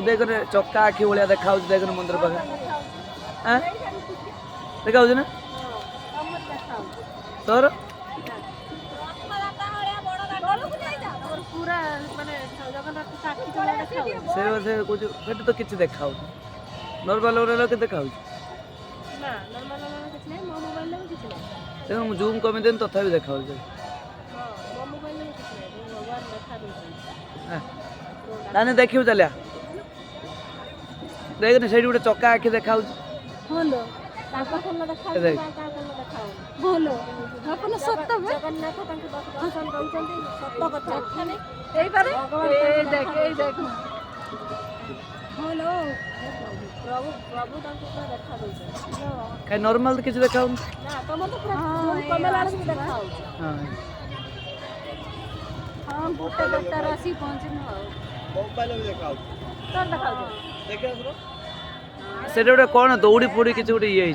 देख चक्का आखि भाया देखा देख मंदिर पाखे देखा ना तोर से तो किसी देखा नॉर्मल के देखा जूम कमी देन तथा देखा ताने देखियो चलिया देख से गोटे चक्का आखि देखा नॉर्मल किसी देखा से गोटे कौन दौड़ी फोड़ी किसी गोटे ये